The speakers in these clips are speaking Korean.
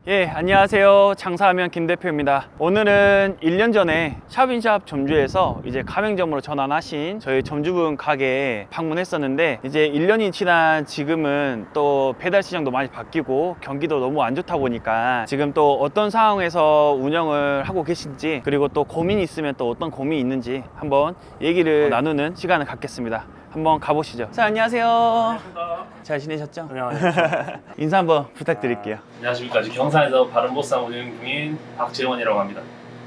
예, 안녕하세요. 장사하면 김 대표입니다. 오늘은 1년 전에 샵인샵 점주에서 이제 가맹점으로 전환하신 저희 점주분 가게에 방문했었는데, 이제 1년이 지난 지금은 또 배달 시장도 많이 바뀌고 경기도 너무 안 좋다 보니까 지금 또 어떤 상황에서 운영을 하고 계신지, 그리고 또 고민이 있으면 또 어떤 고민이 있는지 한번 얘기를 나누는 시간을 갖겠습니다. 한번 가보시죠. 자, 안녕하세요. 안녕하십니까. 잘 지내셨죠? 안녕하십니까. 인사 한번 부탁드릴게요. 안녕하십니까. 지금 경산에서 바른보쌈 운영 중인 박재원이라고 합니다.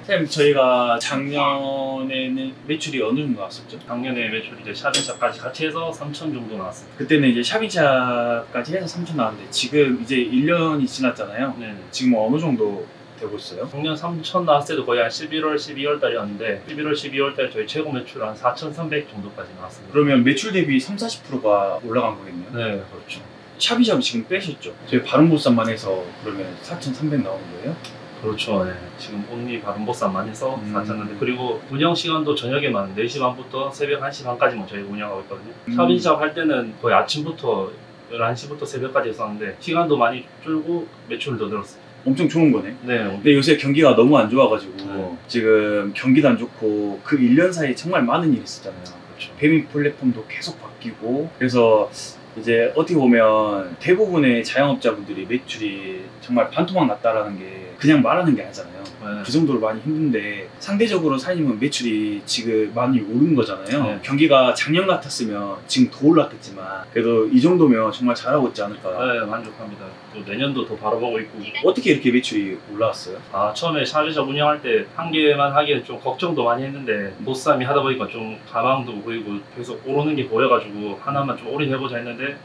선생님, 저희가 작년에는 매출이 어느 정도 나왔었죠? 작년에 매출 이제 샵인샵까지 같이 해서 3천 정도 나왔습니다. 그때는 이제 샵인샵까지 해서 3천 나왔는데 지금 이제 1년이 지났잖아요. 네. 지금 어느 정도 되고 있어요? 작년 3천 나왔을 때도 거의 한 11월, 12월 달이었는데 11월, 12월 달 저희 최고 매출 한 4,300 정도까지 나왔습니다. 그러면 매출 대비 30~40%가 올라간 거겠네요? 네, 그렇죠. 샵인샵 지금 빼셨죠? 저희 바른보쌈만 해서 그러면 4,300 나오는 거예요? 그렇죠. 네. 지금 온리 바른보쌈만 해서 4,000인데, 그리고 운영 시간도 저녁에만 4시 반부터 새벽 1시 반까지만 저희가 운영하고 있거든요. 샵인샵 할 때는 거의 아침부터 11시부터 새벽까지 했었는데 시간도 많이 줄고 매출도 늘었어요. 엄청 좋은 거네. 네. 근데 요새 경기가 너무 안 좋아가지고 네. 지금 경기도 안 좋고 그 1년 사이에 정말 많은 일이 있었잖아요. 그렇죠. 배민 플랫폼도 계속 바뀌고, 그래서 이제 어떻게 보면 대부분의 자영업자분들이 매출이 정말 반토막 났다라는 게 그냥 말하는 게 아니잖아요. 네. 그 정도로 많이 힘든데 상대적으로 사장님은 매출이 지금 많이 오른 거잖아요. 네. 경기가 작년 같았으면 지금 더 올랐겠지만 그래도 이 정도면 정말 잘하고 있지 않을까. 네, 만족합니다. 또 내년도 더 바라보고 있고. 어떻게 이렇게 매출이 올라왔어요? 처음에 샵인샵 운영할 때 한 개만 하기엔 좀 걱정도 많이 했는데 보쌈이 하다 보니까 좀 가망도 보이고 계속 오르는 게 보여가지고 하나만 좀 올인해보자 했는데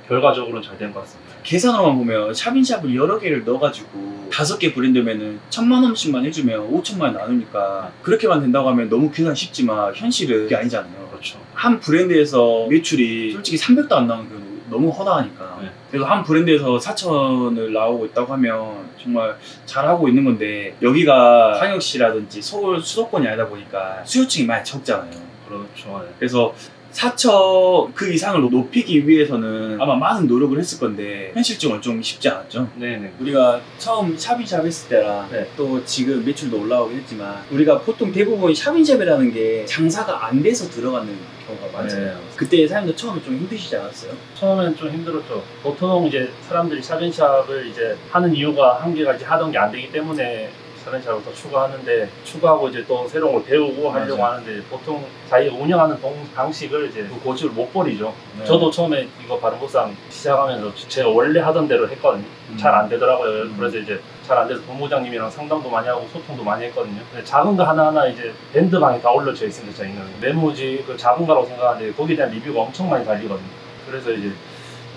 결과적으로는 잘 된 것 같습니다. 계산으로만 보면 샵인샵을 여러 개를 넣어가지고 5개 브랜드면은 1,000만 원씩만 해주면 5천만 원 나누니까 그렇게만 된다고 하면 너무 계산 쉽지만 현실은 그게 아니잖아요. 그렇죠. 한 브랜드에서 매출이 솔직히 300도 안 나오는 경우 너무 허다하니까. 네. 그래서 한 브랜드에서 4천을 나오고 있다고 하면 정말 잘하고 있는 건데, 여기가 광역시라든지 서울 수도권이 아니다 보니까 수요층이 많이 적잖아요. 그렇죠. 네. 그래서 4천 그 이상을 높이기 위해서는 아마 많은 노력을 했을 건데 현실적으로 좀 쉽지 않았죠. 네네. 우리가 처음 샵인샵 했을 때랑 네. 또 지금 매출도 올라오긴 했지만, 우리가 보통 대부분 샵인샵이라는 게 장사가 안 돼서 들어가는 경우가 많잖아요. 네. 그때 사람들 처음에 좀 힘드시지 않았어요? 처음엔 좀 힘들었죠. 보통 이제 사람들이 샵인샵을 이제 하는 이유가 한 개가 이제 하던 게 안 되기 때문에 샵인샵을 더 추가하는데, 추가하고 이제 또 새로운 걸 배우고 하려고 맞아요. 하는데 보통 자기가 운영하는 방식을 이제 그 고집을 못 버리죠. 네. 저도 처음에 이거 바른보쌈 시작하면서 제가 원래 하던 대로 했거든요. 잘 안 되더라고요. 그래서 이제 잘 안 돼서 본부장님이랑 상담도 많이 하고 소통도 많이 했거든요. 근데 작은 거 하나하나 이제 밴드방에 다 올려져 있습니다. 저희는 메모지 그 작은 거라고 생각하는데 거기에 대한 리뷰가 엄청 많이 달리거든요. 그래서 이제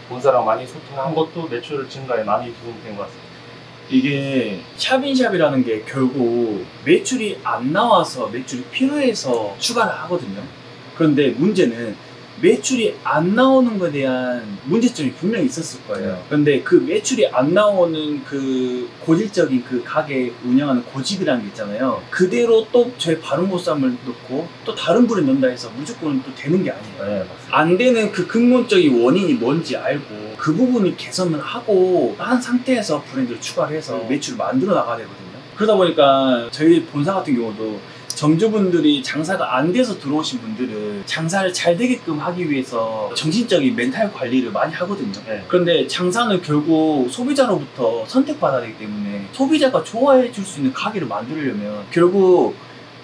본사랑 많이 소통한 것도 매출 증가에 많이 도움이 된 것 같습니다. 이게 샵인샵이라는 게 결국 매출이 안 나와서 매출이 필요해서 추가를 하거든요. 그런데 문제는 매출이 안 나오는 것에 대한 문제점이 분명히 있었을 거예요. 그런데 그 매출이 안 나오는 그 고질적인 그 가게 운영하는 고집이라는 게 있잖아요. 그대로 또 저희 바른보쌈을 넣고 또 다른 브랜드 넣는다 해서 무조건 또 되는 게 아니에요. 네, 맞습니다. 안 되는 그 근본적인 원인이 뭔지 알고 그 부분을 개선을 하고 한 상태에서 브랜드를 추가를 해서 매출을 만들어 나가야 되거든요. 그러다 보니까 저희 본사 같은 경우도 점주분들이 장사가 안 돼서 들어오신 분들은 장사를 잘 되게끔 하기 위해서 정신적인 멘탈 관리를 많이 하거든요. 네. 그런데 장사는 결국 소비자로부터 선택받아야 되기 때문에 소비자가 좋아해 줄 수 있는 가게를 만들려면 결국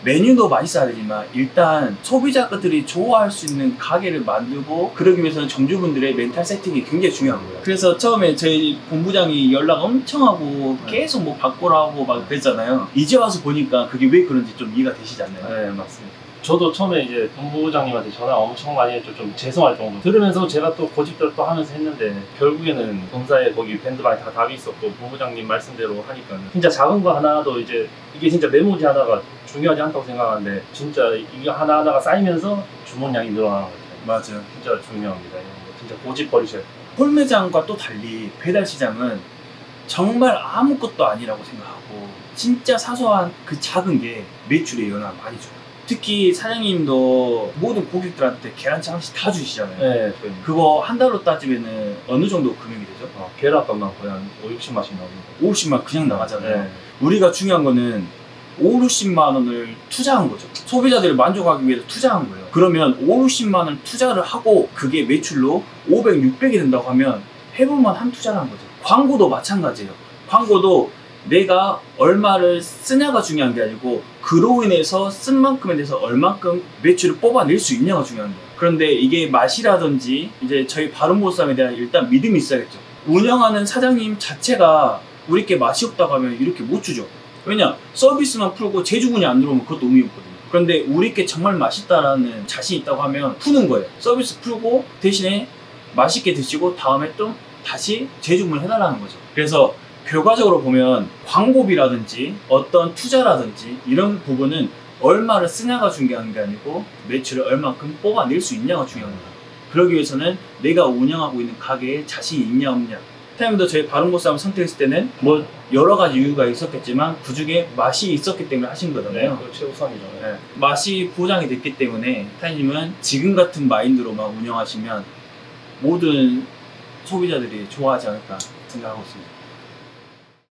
메뉴도 맛있어야 되지만 일단 소비자들이 좋아할 수 있는 가게를 만들고, 그러기 위해서는 점주분들의 멘탈 세팅이 굉장히 중요한 거예요. 그래서 처음에 저희 본부장이 연락 엄청 하고 계속 뭐 바꾸라고 막 그랬잖아요. 이제 와서 보니까 그게 왜 그런지 좀 이해가 되시지 않나요? 네, 맞습니다. 저도 처음에 이제 본부장님한테 전화 엄청 많이 했죠. 좀 죄송할 정도. 들으면서 제가 또 고집대로 또 하면서 했는데 결국에는 본사에 거기 밴드방에 다 답이 있었고 본부장님 말씀대로 하니까 진짜 작은 거 하나도 이제 이게 진짜 메모지 하나가 중요하지 않다고 생각하는데 진짜 이게 하나하나가 쌓이면서 주문량이 늘어나는 것 같아요. 맞아요. 진짜 중요합니다. 이런 거 진짜 고집 버리셔야 돼요. 홀매장과 또 달리 배달시장은 정말 아무것도 아니라고 생각하고 진짜 사소한 그 작은 게 매출에 영향을 많이 줘요. 특히 사장님도 모든 고객들한테 계란찜 하나씩 다 주시잖아요. 네, 저희 그거 한 달로 따지면은 어느 정도 금액이 되죠? 계란값만 거의 한 5, 60만씩 나옵니다. 50만 그냥 나가잖아요. 네. 우리가 중요한 거는 5, 60만 원을 투자한 거죠. 소비자들을 만족하기 위해서 투자한 거예요. 그러면 5, 60만 원을 투자를 하고 그게 매출로 500, 600이 된다고 하면 해볼만 한 투자를 한 거죠. 광고도 마찬가지예요. 광고도 내가 얼마를 쓰냐가 중요한 게 아니고 그로 인해서 쓴 만큼에 대해서 얼만큼 매출을 뽑아낼 수 있냐가 중요한 거예요. 그런데 이게 맛이라든지 이제 저희 바른보쌈에 대한 일단 믿음이 있어야겠죠. 운영하는 사장님 자체가 우리께 맛이 없다고 하면 이렇게 못 주죠. 왜냐? 서비스만 풀고 제주군이 안 들어오면 그것도 의미 없거든요. 그런데 우리께 정말 맛있다라는 자신이 있다고 하면 푸는 거예요. 서비스 풀고 대신에 맛있게 드시고 다음에 또 다시 재주문을 해달라는 거죠. 그래서 결과적으로 보면 광고비라든지 어떤 투자라든지 이런 부분은 얼마를 쓰냐가 중요한 게 아니고 매출을 얼마큼 뽑아낼 수 있냐가 중요한 거다. 그러기 위해서는 내가 운영하고 있는 가게에 자신이 있냐 없냐. 사장님도 저희 바른보쌈을 선택했을 때는 뭐 여러 가지 이유가 있었겠지만 그 중에 맛이 있었기 때문에 하신 거잖아요. 그거 최우선이죠. 네. 맛이 보장이 됐기 때문에 사장님은 지금 같은 마인드로만 운영하시면 모든 소비자들이 좋아하지 않을까 생각하고 있습니다.